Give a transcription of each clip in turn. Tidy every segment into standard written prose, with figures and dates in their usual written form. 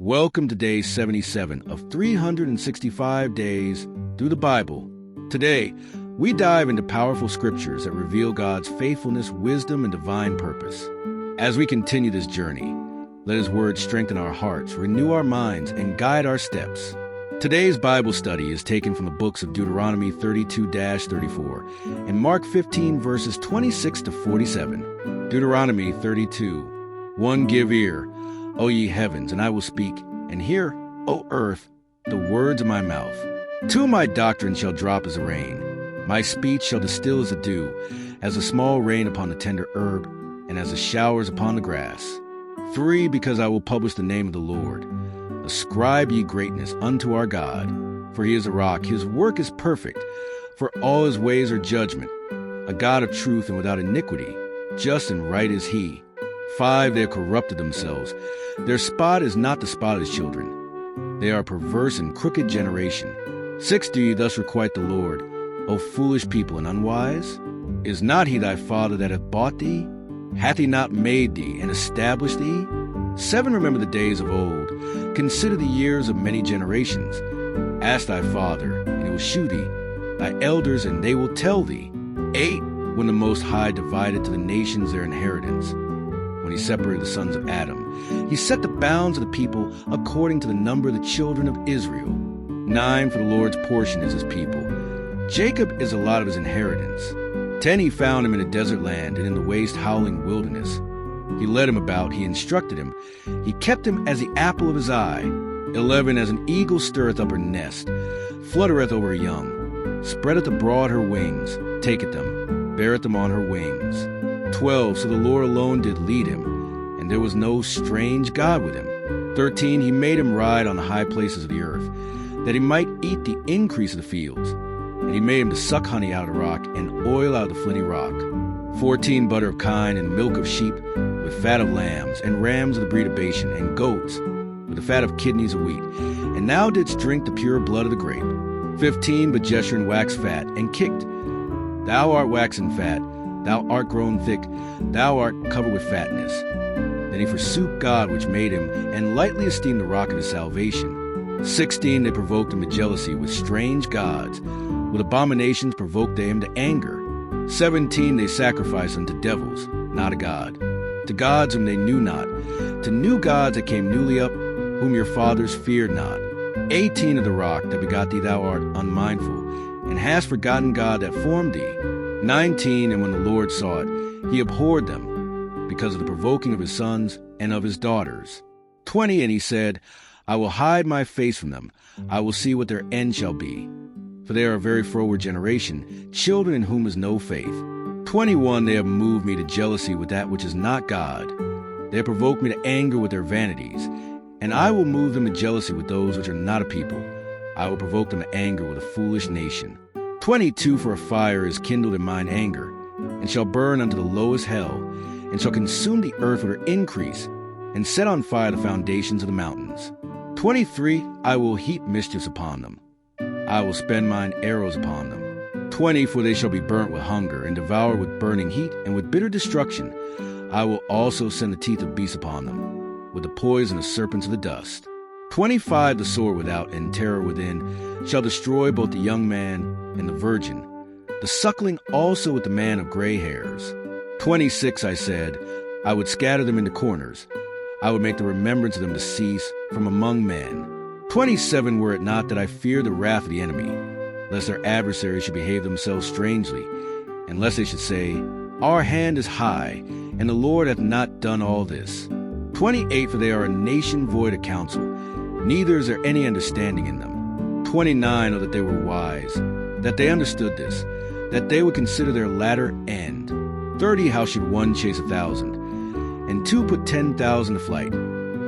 Welcome to day 77 of 365 days through the Bible. Today, we dive into powerful scriptures that reveal God's faithfulness, wisdom, and divine purpose. As we continue this journey, let His Word strengthen our hearts, renew our minds, and guide our steps. Today's Bible study is taken from the books of Deuteronomy 32-34 and Mark 15 verses 26 to 47. Deuteronomy 32:1 Give ear, O ye heavens, and I will speak, and hear, O earth, the words of my mouth. Two, my doctrine shall drop as the rain. My speech shall distill as the dew, as the small rain upon the tender herb, and as the showers upon the grass. 3, because I will publish the name of the Lord. Ascribe ye greatness unto our God, for He is a rock, His work is perfect, for all His ways are judgment. A God of truth and without iniquity, just and right is He. 5, they have corrupted themselves. Their spot is not the spot of His children. They are a perverse and crooked generation. 6, do ye thus requite the Lord, O foolish people and unwise? Is not He thy Father that hath bought thee? Hath He not made thee and established thee? 7, remember the days of old. Consider the years of many generations. Ask thy father, and he will shew thee, thy elders, and they will tell thee. 8, when the Most High divided to the nations their inheritance. When He separated the sons of Adam, He set the bounds of the people according to the number of the children of Israel. 9, for the Lord's portion is His people. Jacob is a lot of His inheritance. 10, He found him in a desert land and in the waste howling wilderness. He led him about, He instructed him. He kept him as the apple of His eye. 11, as an eagle stirreth up her nest, fluttereth over her young, spreadeth abroad her wings, taketh them, beareth them on her wings. 12, so the Lord alone did lead him, and there was no strange God with him. 13, He made him ride on the high places of the earth, that he might eat the increase of the fields. And He made him to suck honey out of the rock, and oil out of the flinty rock. 14, butter of kine, and milk of sheep, with fat of lambs, and rams of the breed of Bashan, and goats, with the fat of kidneys of wheat. And thou didst drink the pure blood of the grape. 15, but Jeshurun waxed fat, and kicked. Thou art waxen fat, thou art grown thick, thou art covered with fatness. Then he forsook God which made him, and lightly esteemed the rock of his salvation. 16, they provoked him to jealousy with strange gods. With abominations provoked they him to anger. 17, they sacrificed unto devils, not a God, to gods whom they knew not, to new gods that came newly up, whom your fathers feared not. 18, of the rock that begot thee thou art unmindful, and hast forgotten God that formed thee. 19, and when the Lord saw it, He abhorred them, because of the provoking of His sons and of His daughters. 20, and He said, I will hide my face from them, I will see what their end shall be. For they are a very froward generation, children in whom is no faith. 21, they have moved me to jealousy with that which is not God. They have provoked me to anger with their vanities. And I will move them to jealousy with those which are not a people. I will provoke them to anger with a foolish nation. 22, for a fire is kindled in mine anger, and shall burn unto the lowest hell, and shall consume the earth with her increase, and set on fire the foundations of the mountains. 23, I will heap mischiefs upon them. I will spend mine arrows upon them. 20, for they shall be burnt with hunger, and devoured with burning heat, and with bitter destruction. I will also send the teeth of beasts upon them, with the poison of serpents of the dust. 25, the sword without and terror within shall destroy both the young man and the virgin, the suckling also with the man of gray hairs. 26, I said, I would scatter them into corners. I would make the remembrance of them to cease from among men. 27, were it not that I fear the wrath of the enemy, lest their adversaries should behave themselves strangely, and lest they should say, Our hand is high, and the Lord hath not done all this. 28, for they are a nation void of counsel, neither is there any understanding in them. 29, oh, that they were wise, that they understood this, that they would consider their latter end. 30, how should one chase 1,000, and 2 put 10,000 to flight,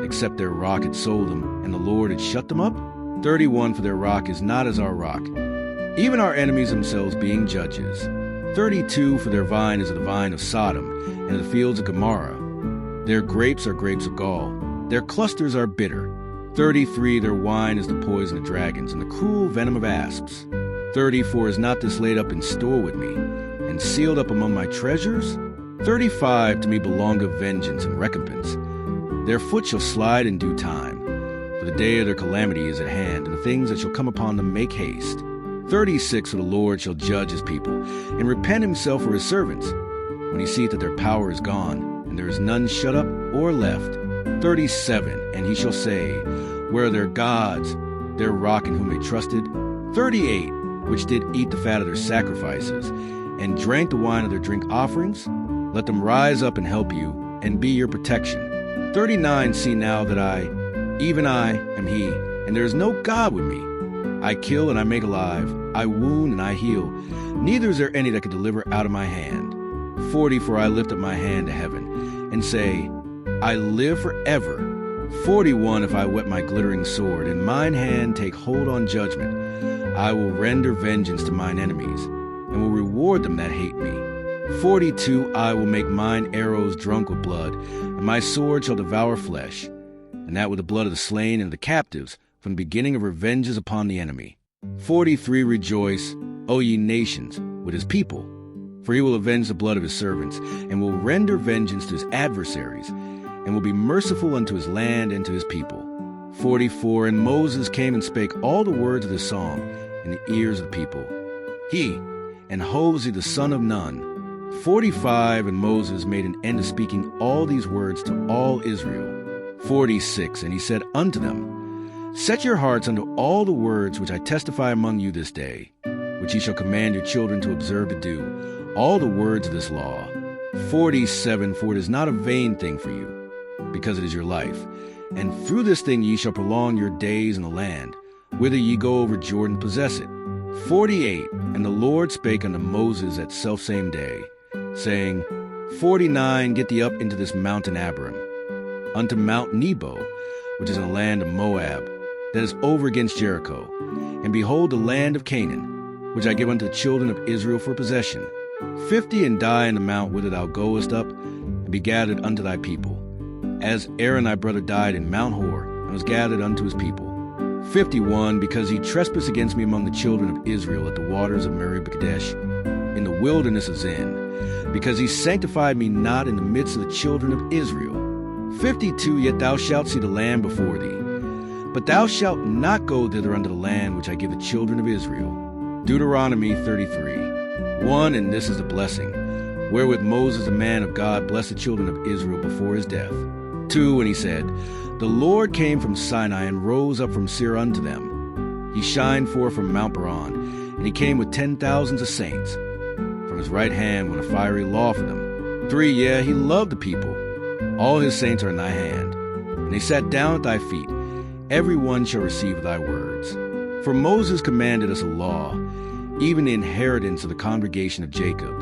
except their rock had sold them, and the Lord had shut them up? 31, for their rock is not as our rock, even our enemies themselves being judges. 32, for their vine is the vine of Sodom, and of the fields of Gomorrah. Their grapes are grapes of gall, their clusters are bitter. 33, their wine is the poison of dragons, and the cruel venom of asps. 34, is not this laid up in store with me, and sealed up among my treasures? 35, to me belongeth vengeance and recompense. Their foot shall slide in due time. the day of their calamity is at hand, and the things that shall come upon them make haste. 36, for the Lord shall judge his people, and repent himself for his servants, when he seeth that their power is gone, and there is none shut up or left. 37, and he shall say, where are their gods, their rock in whom they trusted? 38, which did eat the fat of their sacrifices, and drank the wine of their drink offerings? Let them rise up and help you, and be your protection. 39, see now that I, even I, am he, and there is no God with me. I kill and I make alive, I wound and I heal. Neither is there any that can deliver out of my hand. 40, for I lift up my hand to heaven, and say, I live forever. 41, if I whet my glittering sword, and mine hand take hold on judgment, I will render vengeance to mine enemies, and will reward them that hate me. 42, I will make mine arrows drunk with blood, and my sword shall devour flesh, and that with the blood of the slain and the captives, from the beginning of revenges upon the enemy. 43, rejoice, O ye nations, with his people, for he will avenge the blood of his servants, and will render vengeance to his adversaries, and will be merciful unto his land and to his people. 44, and Moses came and spake all the words of this song in the ears of the people, he and Hosea the son of Nun. 45, and Moses made an end of speaking all these words to all Israel. 46, and he said unto them, set your hearts unto all the words which I testify among you this day, which ye shall command your children to observe to do, all the words of this law. 47, for it is not a vain thing for you, because it is your life. And through this thing ye shall prolong your days in the land, whither ye go over Jordan to possess it. 48, and the Lord spake unto Moses that selfsame day, saying, 49, get thee up into this mountain Abiram, unto Mount Nebo, which is in the land of Moab, that is over against Jericho. And behold the land of Canaan, which I give unto the children of Israel for possession. 50, and die in the mount whither thou goest up, and be gathered unto thy people, as Aaron thy brother died in Mount Hor, and was gathered unto his people. 51, because he trespassed against me among the children of Israel at the waters of Meribah Kadesh, in the wilderness of Zin, because he sanctified me not in the midst of the children of Israel. 52, yet thou shalt see the land before thee, but thou shalt not go thither unto the land which I give the children of Israel. Deuteronomy 33, 1, and this is the blessing, wherewith Moses the man of God blessed the children of Israel before his death. 2, and he said, the Lord came from Sinai and rose up from Seir unto them. He shined forth from Mount Paran, and he came with 10,000s of saints. From his right hand went a fiery law for them. 3, yeah, he loved the people. All his saints are in thy hand. And they sat down at thy feet. Every one shall receive of thy words. For Moses commanded us a law, even the inheritance of the congregation of Jacob.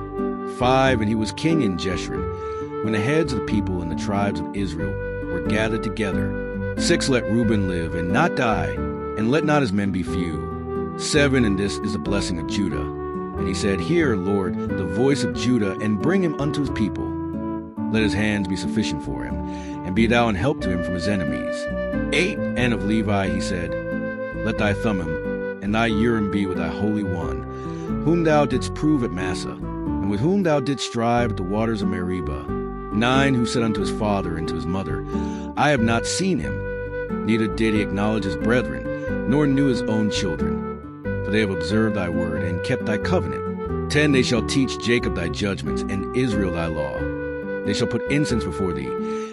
5, and he was king in Jeshurun, when the heads of the people and the tribes of Israel were gathered together. 6, let Reuben live and not die, and let not his men be few. 7, and this is the blessing of Judah. And he said, hear, Lord, the voice of Judah, and bring him unto his people. Let his hands be sufficient for him, and be thou an help to him from his enemies. 8, and of Levi he said, let thy Thummim and thy Urim be with thy Holy One, whom thou didst prove at Massah, and with whom thou didst strive at the waters of Meribah. 9, who said unto his father and to his mother, I have not seen him, neither did he acknowledge his brethren, nor knew his own children. For they have observed thy word, and kept thy covenant. 10, they shall teach Jacob thy judgments, and Israel thy law. They shall put incense before thee,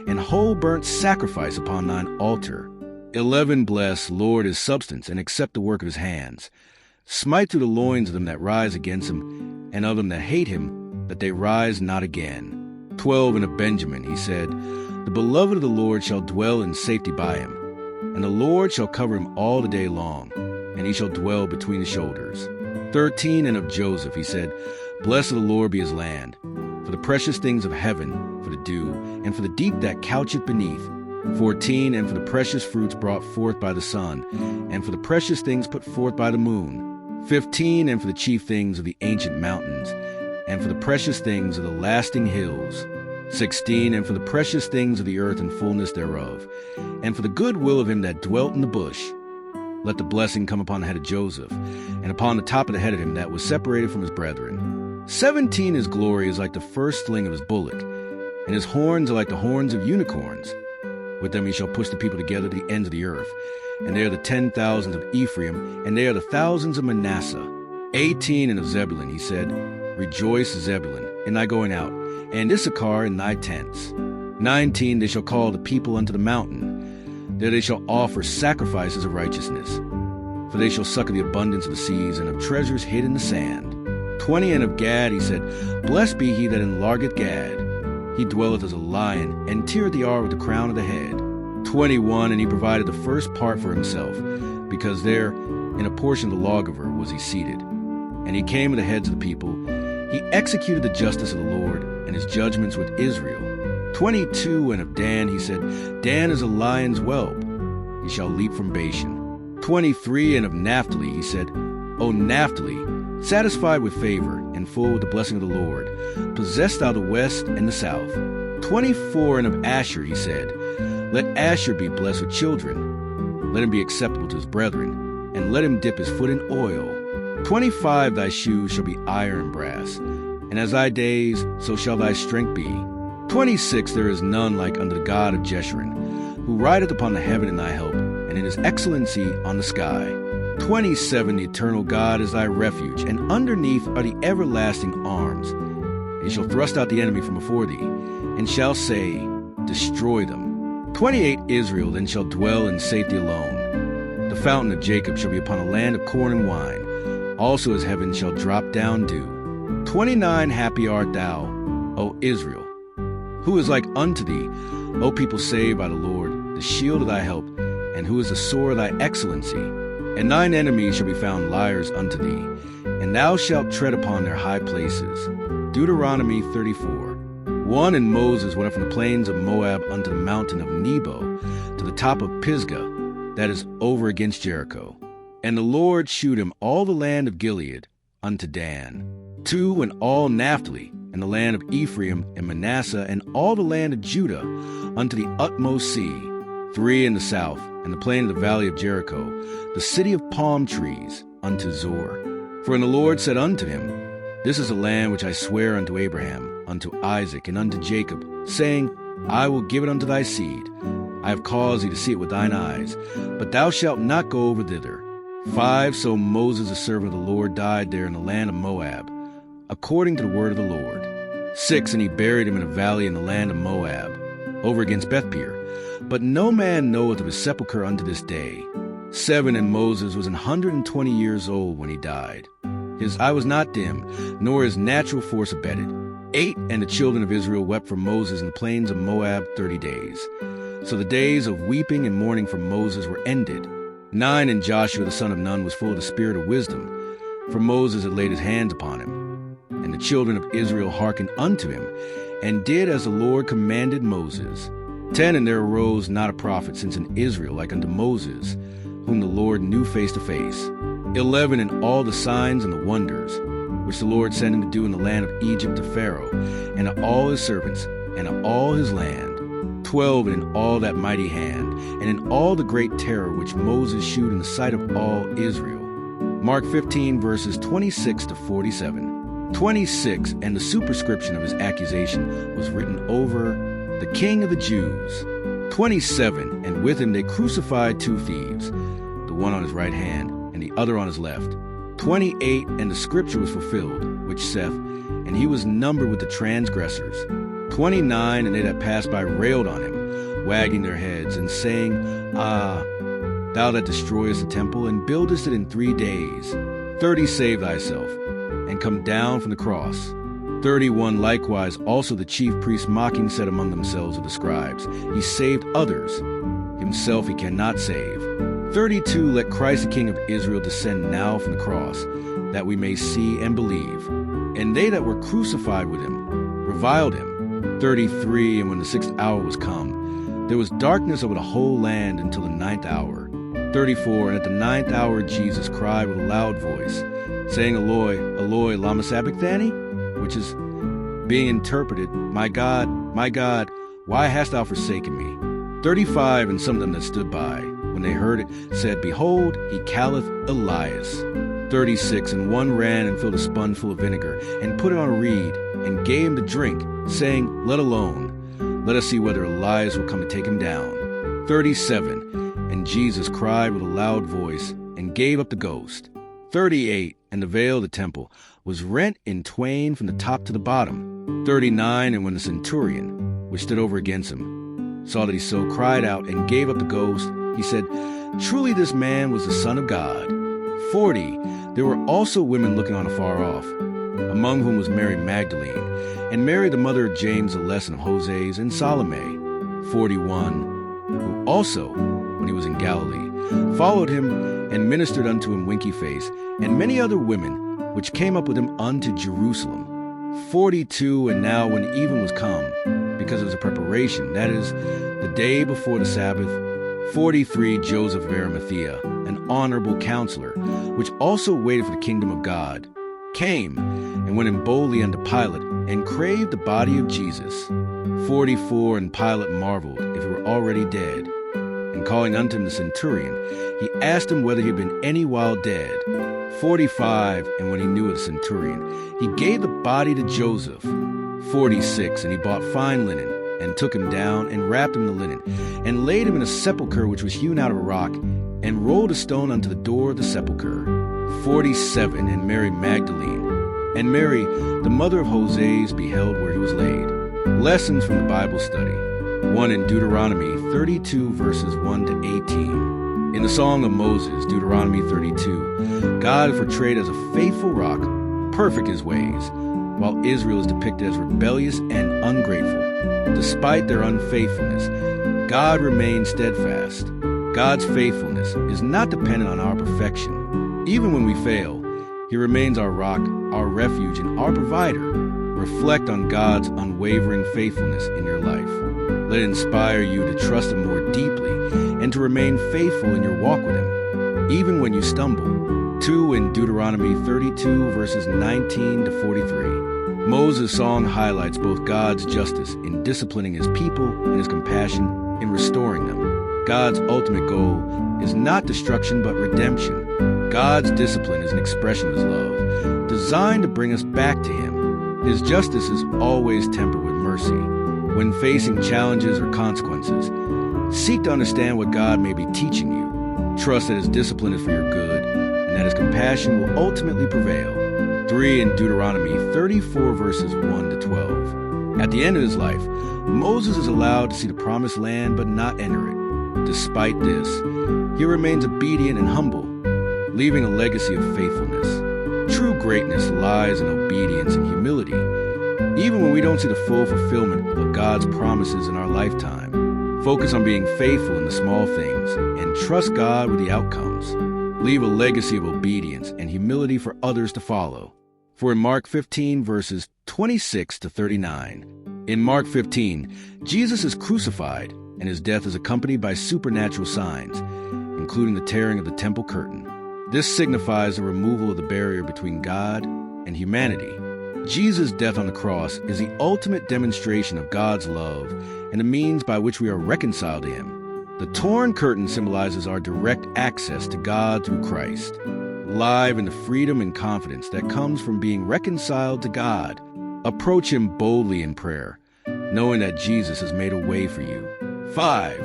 and whole burnt sacrifice upon thine altar. 11, bless, Lord, his substance, and accept the work of his hands. Smite through the loins of them that rise against him, and of them that hate him, that they rise not again. 12, and of Benjamin he said, the beloved of the Lord shall dwell in safety by him, and the Lord shall cover him all the day long, and he shall dwell between his shoulders. 13, and of Joseph he said, blessed of the Lord be his land, for the precious things of heaven, for the dew, and for the deep that coucheth beneath. 14, and for the precious fruits brought forth by the sun, and for the precious things put forth by the moon. 15, and for the chief things of the ancient mountains, and for the precious things of the lasting hills. 16, and for the precious things of the earth and fullness thereof, and for the good will of him that dwelt in the bush. Let the blessing come upon the head of Joseph, and upon the top of the head of him that was separated from his brethren. 17, his glory is like the first sling of his bullock, and his horns are like the horns of unicorns. With them he shall push the people together to the ends of the earth, and they are the 10,000s of Ephraim, and they are the thousands of Manasseh. 18 and of Zebulun, he said, Rejoice, Zebulun, in thy going out, and Issachar in thy tents. 19, they shall call the people unto the mountain. There they shall offer sacrifices of righteousness. For they shall suck of the abundance of the seas, and of treasures hid in the sand. 20, and of Gad, he said, Blessed be he that enlargeth Gad. He dwelleth as a lion, and teareth the hour with the crown of the head. 21, and he provided the first part for himself, because there, in a portion of the lawgiver, was he seated. And he came with the heads of the people. He executed the justice of the Lord, and his judgments with Israel. 22, and of Dan, he said, Dan is a lion's whelp. He shall leap from Bashan. 23, and of Naphtali, he said, O Naphtali, satisfied with favor, and full with the blessing of the Lord, possess thou the west and the south. 24, and of Asher, he said, Let Asher be blessed with children. Let him be acceptable to his brethren, and let him dip his foot in oil. 25, thy shoes shall be iron and brass, and as thy days, so shall thy strength be. 26, there is none like unto the God of Jeshurun, who rideth upon the heaven in thy help, and in his excellency on the sky. 27, the eternal God is thy refuge, and underneath are the everlasting arms. He shall thrust out the enemy from before thee, and shall say, Destroy them. 28, Israel then shall dwell in safety alone. The fountain of Jacob shall be upon a land of corn and wine. Also as heaven shall drop down dew. 29, happy art thou, O Israel. Who is like unto thee, O people saved by the Lord, the shield of thy help, and who is the sword of thy excellency? And thine enemies shall be found liars unto thee, and thou shalt tread upon their high places. Deuteronomy 34. 1, and Moses went up from the plains of Moab unto the mountain of Nebo, to the top of Pisgah, that is over against Jericho. And the Lord shewed him all the land of Gilead unto Dan. 2, and all Naphtali, and the land of Ephraim and Manasseh, and all the land of Judah unto the utmost sea. 3, in the south, and the plain of the valley of Jericho, the city of palm trees, unto Zor. For when the Lord said unto him, This is the land which I swear unto Abraham, unto Isaac, and unto Jacob, saying, I will give it unto thy seed. I have caused thee to see it with thine eyes, but thou shalt not go over thither. 5, so Moses the servant of the Lord died there in the land of Moab, according to the word of the Lord. 6, and he buried him in a valley in the land of Moab, over against Bethpeor. But no man knoweth of his sepulchre unto this day. 7, and Moses was 120 years old when he died. His eye was not dim, nor his natural force abated. 8, and the children of Israel wept for Moses in the plains of Moab 30 days. So the days of weeping and mourning for Moses were ended. 9, and Joshua the son of Nun was full of the spirit of wisdom, for Moses had laid his hands upon him. And the children of Israel hearkened unto him, and did as the Lord commanded Moses. 10, and there arose not a prophet since in Israel like unto Moses, whom the Lord knew face to face. 11, and all the signs and the wonders, which the Lord sent him to do in the land of Egypt to Pharaoh, and to all his servants, and to all his land. 12, and in all that mighty hand, and in all the great terror which Moses shewed in the sight of all Israel. Mark 15, verses 26 to 47. 26, and the superscription of his accusation was written over, the King of the Jews. 27, and with him they crucified 2 thieves, the one on his right hand, and the other on his left. 28, and the scripture was fulfilled, which saith, And he was numbered with the transgressors. 29, and they that passed by railed on him, wagging their heads, and saying, Ah, thou that destroyest the temple, and buildest it in 3 days. 30, save thyself, and come down from the cross. 31, likewise also the chief priests mocking said among themselves of the scribes, He saved others, himself he cannot save. 32, let Christ the King of Israel descend now from the cross, that we may see and believe. And they that were crucified with him reviled him. 33, and when the 6th hour was come, there was darkness over the whole land until the 9th hour. 34, and at the 9th hour Jesus cried with a loud voice, saying, Eloi, Eloi, lama sabachthani? Which is being interpreted, my God, why hast thou forsaken me? 35, and some of them that stood by, when they heard it, said, Behold, he calleth Elias. 36, and one ran and filled a spun full of vinegar, and put it on a reed, and gave him to drink, saying, Let alone, let us see whether Elias will come to take him down. 37, and Jesus cried with a loud voice and gave up the ghost. 38, and the veil of the temple was rent in twain from the top to the bottom. 39, and when the centurion, which stood over against him, saw that he so cried out and gave up the ghost, he said, "Truly this man was the Son of God." 40, there were also women looking on afar off, among whom was Mary Magdalene, and Mary the mother of James the less of Joses, and Salome. 41, who also, when he was in Galilee, followed him and ministered unto him winky-face, and many other women, which came up with him unto Jerusalem. 42, and now when even was come, because it was a preparation, that is, the day before the Sabbath, 43, Joseph of Arimathea, an honorable counselor, which also waited for the kingdom of God, came and went in boldly unto Pilate, and craved the body of Jesus. 44, and Pilate marveled if he were already dead. And calling unto him the centurion, he asked him whether he had been any while dead. 45, and when he knew of the centurion, he gave the body to Joseph. 46, and he bought fine linen, and took him down, and wrapped him in the linen, and laid him in a sepulchre which was hewn out of a rock, and rolled a stone unto the door of the sepulchre. 47, and Mary Magdalene, and Mary, the mother of Joses, beheld where he was laid. Lessons from the Bible study. 1 in Deuteronomy 32, verses 1 to 18. In the Song of Moses, Deuteronomy 32, God is portrayed as a faithful rock, perfect his ways, while Israel is depicted as rebellious and ungrateful. Despite their unfaithfulness, God remains steadfast. God's faithfulness is not dependent on our perfection. Even when we fail, he remains our rock, our refuge, and our provider. Reflect on God's unwavering faithfulness in your life. Let it inspire you to trust him more deeply and to remain faithful in your walk with him, even when you stumble. 2 in Deuteronomy 32, verses 19 to 43. Moses' song highlights both God's justice in disciplining his people and his compassion in restoring them. God's ultimate goal is not destruction but redemption. God's discipline is an expression of his love, designed to bring us back to him. His justice is always tempered with mercy. When facing challenges or consequences, seek to understand what God may be teaching you. Trust that his discipline is for your good, and that his compassion will ultimately prevail. 3 in Deuteronomy 34, verses 1 to 12. At the end of his life, Moses is allowed to see the promised land but not enter it. Despite this, he remains obedient and humble, leaving a legacy of faithfulness. True greatness lies in obedience and humility, even when we don't see the full fulfillment of God's promises in our lifetime. Focus on being faithful in the small things and trust God with the outcomes. Leave a legacy of obedience and humility for others to follow. For in Mark 15, verses 26 to 39, in Mark 15, Jesus is crucified, and his death is accompanied by supernatural signs, including the tearing of the temple curtain. This signifies the removal of the barrier between God and humanity. Jesus' death on the cross is the ultimate demonstration of God's love and the means by which we are reconciled to him. The torn curtain symbolizes our direct access to God through Christ. Live in the freedom and confidence that comes from being reconciled to God, approach him boldly in prayer, knowing that Jesus has made a way for you. 5.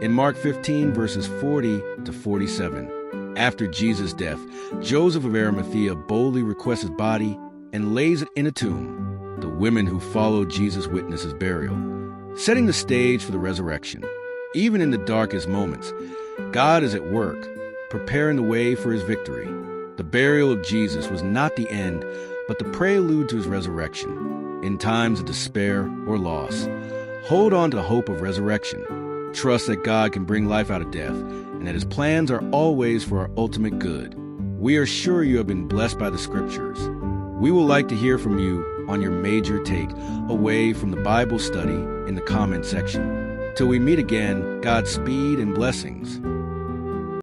In Mark 15, verses 40 to 47, after Jesus' death, Joseph of Arimathea boldly requests his body and lays it in a tomb. The women who followed Jesus witness his burial, setting the stage for the resurrection. Even in the darkest moments, God is at work, preparing the way for his victory. The burial of Jesus was not the end, but the prelude to his resurrection. In times of despair or loss, hold on to the hope of resurrection. Trust that God can bring life out of death, and that his plans are always for our ultimate good. We are sure you have been blessed by the scriptures. We would like to hear from you on your major take away from the Bible study in the comment section. Till we meet again, Godspeed and blessings.